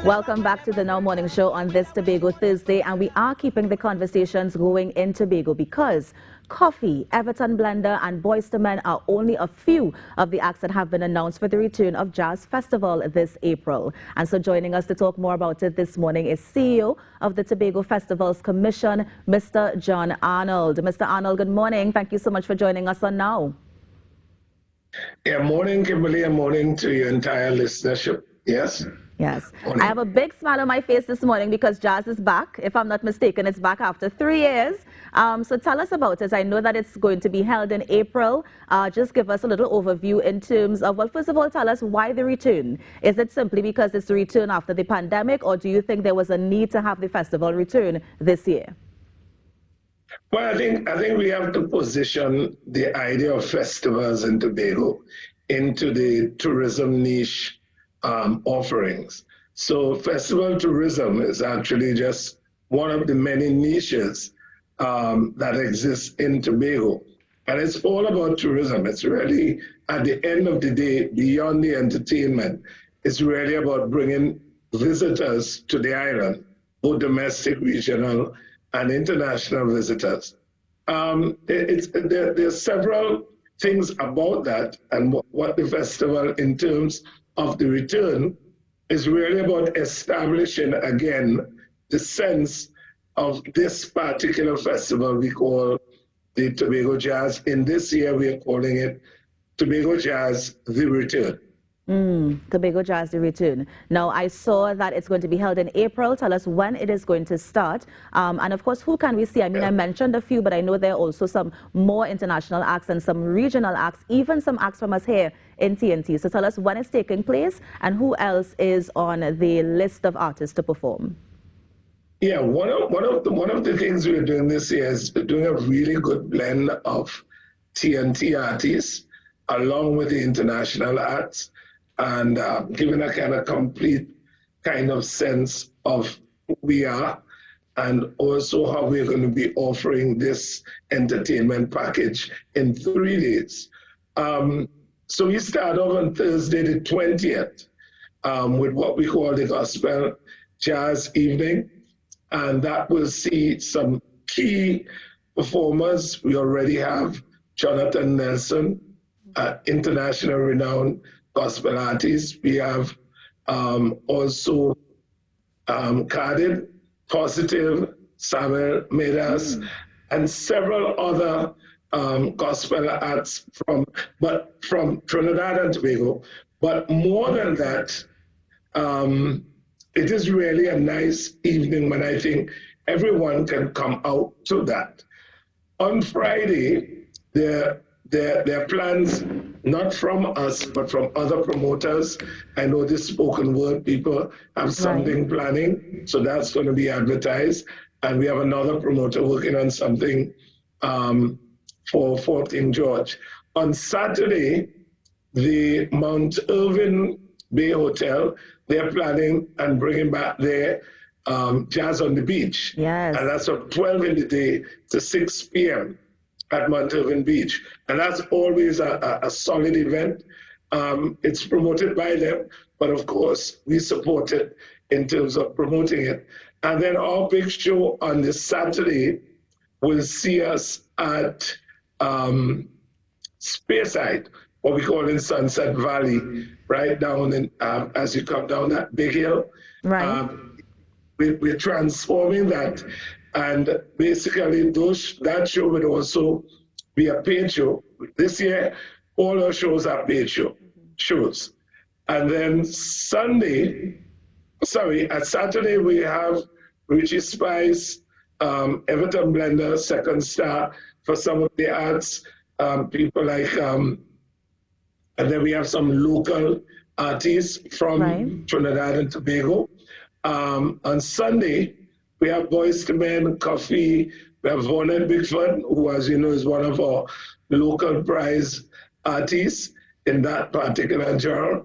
Welcome back to the Now Morning Show on this Tobago Thursday, and we are keeping the conversations going in Tobago because Koffee, Everton Blender and Boyz II Men are only a few of the acts that have been announced for the return of Jazz Festival this April. And so joining us to talk more about it this morning is CEO of the Tobago Festivals Commission, Mr. John Arnold. Mr. Arnold, good morning. Thank you so much for joining us on Now. Yeah, morning, Kimberly, and morning to your entire listenership. Yes? Yes. Morning. I have a big smile on my face this morning because Jazz is back. If I'm not mistaken, it's back after 3 years. So tell us about it. I know that it's going to be held in April. Just give us a little overview in terms of, well, first of all, tell us why the return. Is it simply because it's the return after the pandemic, or do you think there was a need to have the festival return this year? Well, I think we have to position the idea of festivals in Tobago into the tourism niche offerings. So festival tourism is actually just one of the many niches that exist in Tobago. And it's all about tourism. It's really, at the end of the day, beyond the entertainment, it's really about bringing visitors to the island, both domestic, regional, and international visitors. There's several things about that, and what the festival, in terms of the return, is really about establishing again the sense of this particular festival we call the Tobago Jazz. In this year, we are calling it Tobago Jazz The Return. Tobago Jazz The Return. Now, I saw that it's going to be held in April. Tell us when it is going to start. And of course, who can we see? I mean, I mentioned a few, but I know there are also some more international acts and some regional acts, even some acts from us here in TNT. So tell us when it's taking place and who else is on the list of artists to perform. Yeah, one of the things we're doing this year is doing a really good blend of TNT artists along with the international acts, and giving a kind of complete kind of sense of who we are, and also how we're going to be offering this entertainment package in 3 days. So we start off on Thursday the 20th with what we call the Gospel Jazz Evening, and that will see some key performers. We already have Jonathan Nelson, international renowned gospel artists. We have also Carded, Positive, Samuel Medas, and several other gospel acts from Trinidad and Tobago. But more than that, it is really a nice evening when I think everyone can come out to that. On Friday, there are plans, not from us, but from other promoters. I know the spoken word people have something planning, so that's going to be advertised. And we have another promoter working on something for Fort King George. On Saturday, the Mount Irving Bay Hotel, they're planning and bringing back their Jazz on the Beach. Yes. And that's from 12 in the day to 6 p.m. at Mount Irving Beach. And that's always a solid event. It's promoted by them, but of course, we support it in terms of promoting it. And then our big show on this Saturday will see us at Speyside, what we call in Sunset Valley, right down in, as you come down that big hill. Right. We're transforming that. And basically, that show would also be a paid show. This year, all our shows are paid shows. And then at Saturday, we have Richie Spice, Everton Blender, second star for some of the arts, people like, and then we have some local artists from Trinidad and Tobago. On Sunday, we have Boyz II Men, Koffee, we have Vonnet Bigford, who, as you know, is one of our local prize artists in that particular genre.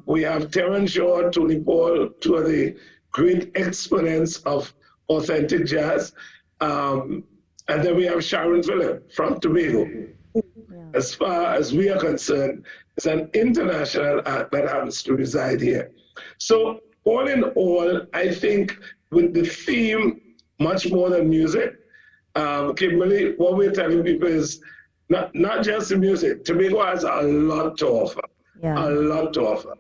We have Terence Shaw, Tony Paul, two of the great exponents of authentic jazz. And then we have Sharon Phillip from Tobago. As far as we are concerned, it's an international act that happens to reside here. So all in all, I think with the theme, much more than music, Kimberly, what we're telling people is not just the music. Tobago has a lot to offer, Yeah. a lot to offer.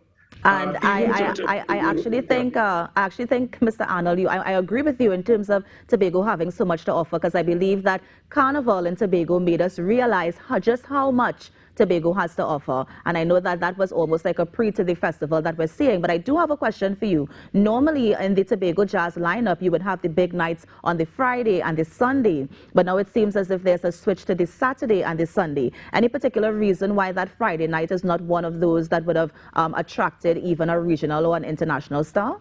And Even to I actually think, Mr. Arnold, I agree with you in terms of Tobago having so much to offer, because I believe that Carnival in Tobago made us realize just how much Tobago has to offer. And I know that that was almost like a pre to the festival that we're seeing. But I do have a question for you. Normally in the Tobago Jazz lineup, you would have the big nights on the Friday and the Sunday. But now it seems as if there's a switch to the Saturday and the Sunday. Any particular reason why that Friday night is not one of those that would have attracted even a regional or an international star?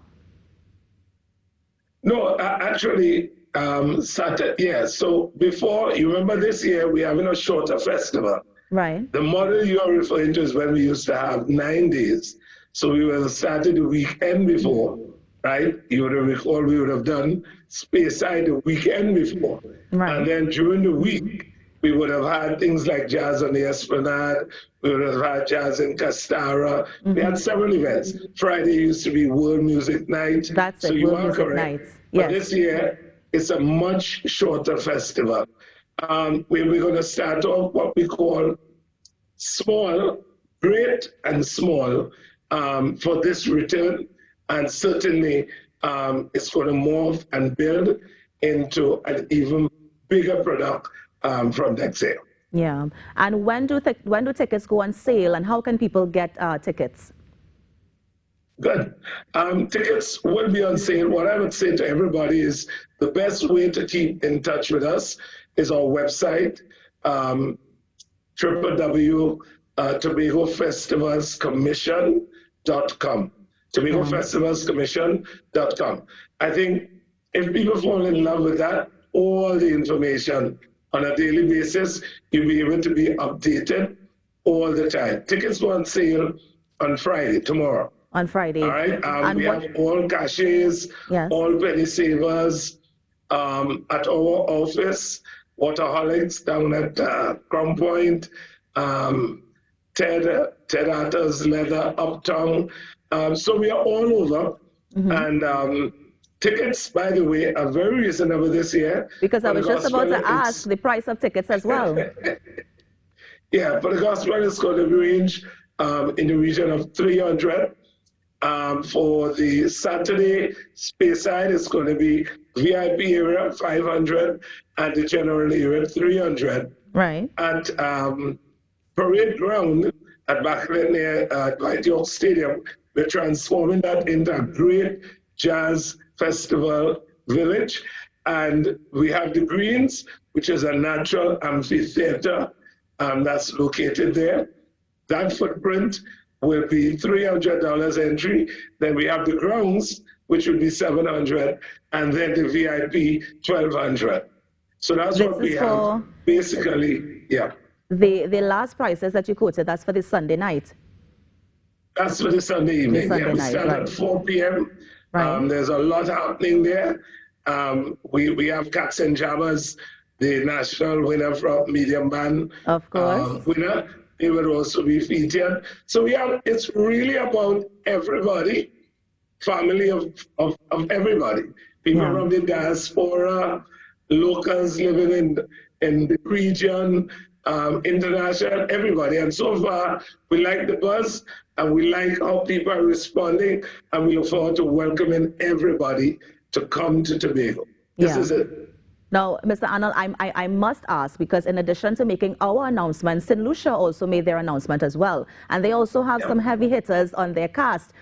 No, actually, Saturday, yeah. So before, you remember this year, we're having a shorter festival. Right. The model you are referring to is when we used to have 9 days. So we would have started the weekend before, right? You would have recalled we would have done Speyside the weekend before. Right. And then during the week, we would have had things like jazz on the Esplanade. We would have had jazz in Castara. We had several events. Friday used to be World Music Night. That's so it, you World are Music correct. Nights. But Yes. this year, it's a much shorter festival. Where we're going to start off what we call small, great and small for this return. And certainly it's going to morph and build into an even bigger product from next year. Yeah. And when do tickets go on sale, and how can people get tickets? Good. Tickets will be on sale. What I would say to everybody is the best way to keep in touch with us is our website, www.tobagofestivalscommission.com. TobagoFestivalsCommission.com. I think if people fall in love with that, all the information on a daily basis, you'll be able to be updated all the time. Tickets go on sale on Friday, tomorrow. On Friday. All right. We have all cachets, yes, all penny savers at our office, Waterholics down at Crown Point, Ted Arthur's Leather Uptown. So we are all over. And tickets, by the way, are very reasonable this year. Because I was just about to ask the price of tickets as well. Yeah, for the gospel, it's going to range in the region of 300. For the Saturday Speyside, it's going to be VIP area 500 and the general area 300. Right. At Parade Ground at Backland near White York Stadium, we're transforming that into a great jazz festival village. And we have the Greens, which is a natural amphitheater that's located there. That footprint will be $300 entry. Then we have the grounds, which will be $700, and then the VIP $1,200. So that's what we have. Basically, yeah. The last prices that you quoted, that's for the Sunday night. That's for the Sunday evening. The Sunday night, start right. at 4 p.m. Right. There's a lot happening there. We have Cats and Jabbers, the national winner from medium band. Of course. Winner. They will also be featured. So it's really about everybody, family of everybody. People from the diaspora, locals living in the region, international, everybody. And so far, we like the buzz and we like how people are responding, and we look forward to welcoming everybody to come to Tobago. This is it. Now, Mr. Arnold, I must ask, because in addition to making our announcement, St. Lucia also made their announcement as well. And they also have some heavy hitters on their cast.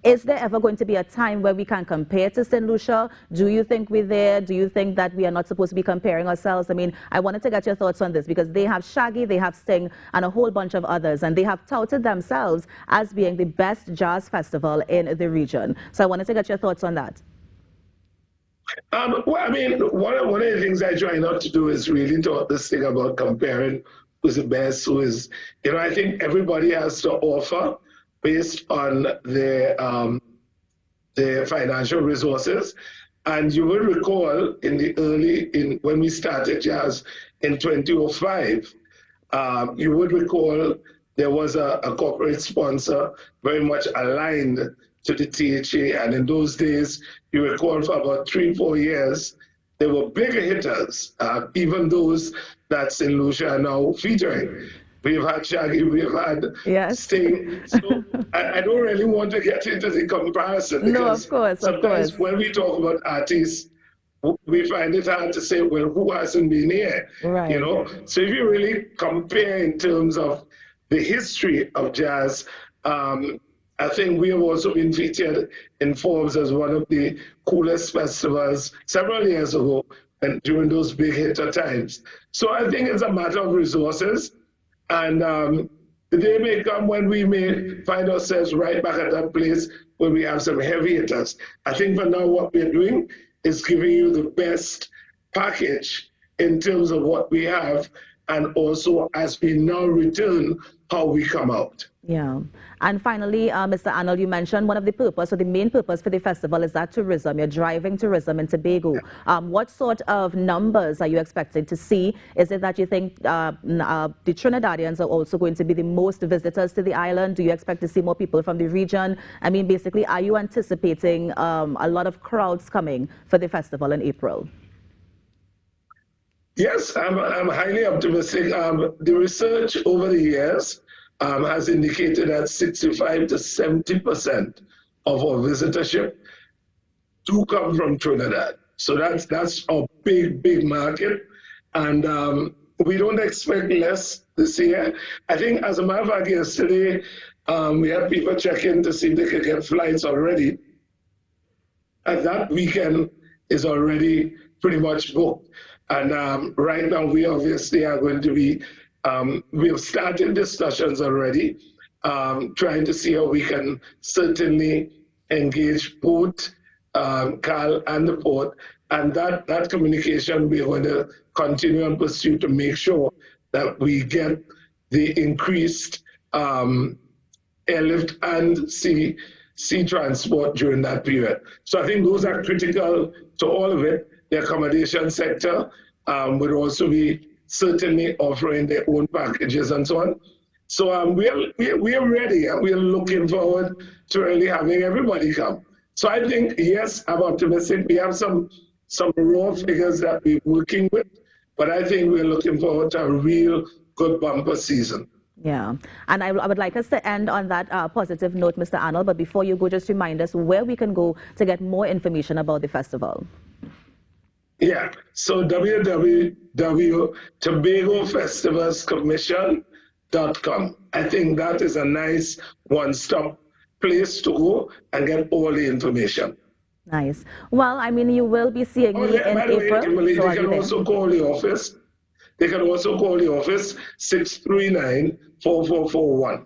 Is there ever going to be a time where we can compare to St. Lucia? Do you think we're there? Do you think that we are not supposed to be comparing ourselves? I mean, I wanted to get your thoughts on this, because they have Shaggy, they have Sting, and a whole bunch of others. And they have touted themselves as being the best jazz festival in the region. So I wanted to get your thoughts on that. Well, I mean, one of the things I try not to do is really talk this thing about comparing who's the best, who is, I think everybody has to offer based on their financial resources. And you will recall when we started jazz in 2005, you would recall there was a corporate sponsor very much aligned to the THA. And in those days, you recall for about 3-4 years, there were bigger hitters, even those that St. Lucia are now featuring. We've had Shaggy, we've had Sting. So I don't really want to get into the comparison because sometimes when we talk about artists, we find it hard to say, well, who hasn't been here? Right. You know? So if you really compare in terms of the history of jazz, I think we have also been featured in Forbes as one of the coolest festivals several years ago and during those big hitter times. So I think it's a matter of resources. And the day may come when we may find ourselves right back at that place where we have some heavy hitters. I think for now what we're doing is giving you the best package in terms of what we have, and also as we now return, how we come out. Yeah. And finally, Mr. Arnold, you mentioned one of the purpose, or the main purpose for the festival is that tourism. You're driving tourism in Tobago. What sort of numbers are you expecting to see? Is it that you think the Trinidadians are also going to be the most visitors to the island? Do you expect to see more people from the region? I mean, basically, are you anticipating a lot of crowds coming for the festival in April? Yes, I'm highly optimistic. The research over the years has indicated that 65 to 70% of our visitorship do come from Trinidad. So that's a big market. And we don't expect less this year. I think, as a matter of fact, yesterday, we had people check in to see if they could get flights already. And that weekend is already pretty much booked. And right now, we obviously are going to be, we have started discussions already, trying to see how we can certainly engage both Carl and the port. And that communication we're going to continue and pursue to make sure that we get the increased airlift and sea transport during that period. So I think those are critical to all of it. The accommodation sector would also be certainly offering their own packages and so on. So we are ready, and we are looking forward to really having everybody come. So I think, yes, I'm optimistic. We have some raw figures that we're working with, but I think we're looking forward to a real good bumper season. Yeah, and I would like us to end on that positive note, Mr. Arnold, but before you go, just remind us where we can go to get more information about the festival. Yeah, so www.TobagoFestivalsCommission.com. I think that is a nice one-stop place to go and get all the information. Nice. Well, I mean, you will be seeing me in by the April. Way, Kimberly, so they can also call the office. They can also call the office 639-4441.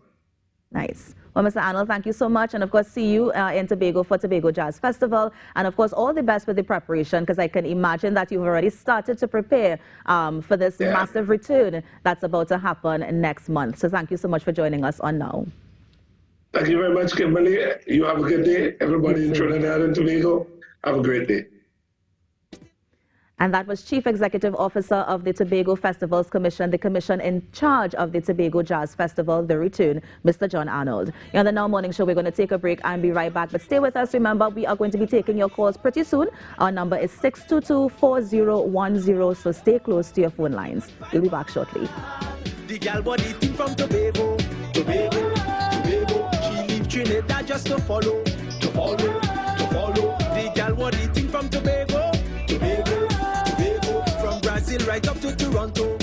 Nice. Well, Mr. Arnold, thank you so much. And of course, see you in Tobago for Tobago Jazz Festival. And of course, all the best with the preparation, because I can imagine that you've already started to prepare for this massive return that's about to happen next month. So thank you so much for joining us on Now. Thank you very much, Kimberly. You have a good day. Everybody in Trinidad and Tobago, have a great day. And that was Chief Executive Officer of the Tobago Festivals Commission, the commission in charge of the Tobago Jazz Festival, the return, Mr. John Arnold. On the Now Morning Show, we're going to take a break and be right back. But stay with us. Remember, we are going to be taking your calls pretty soon. Our number is 622-4010, so stay close to your phone lines. We'll be back shortly. The gal body thing from Tobago. She leave Trinidad just to follow. The gal body thing from Tobago. Right up to Toronto.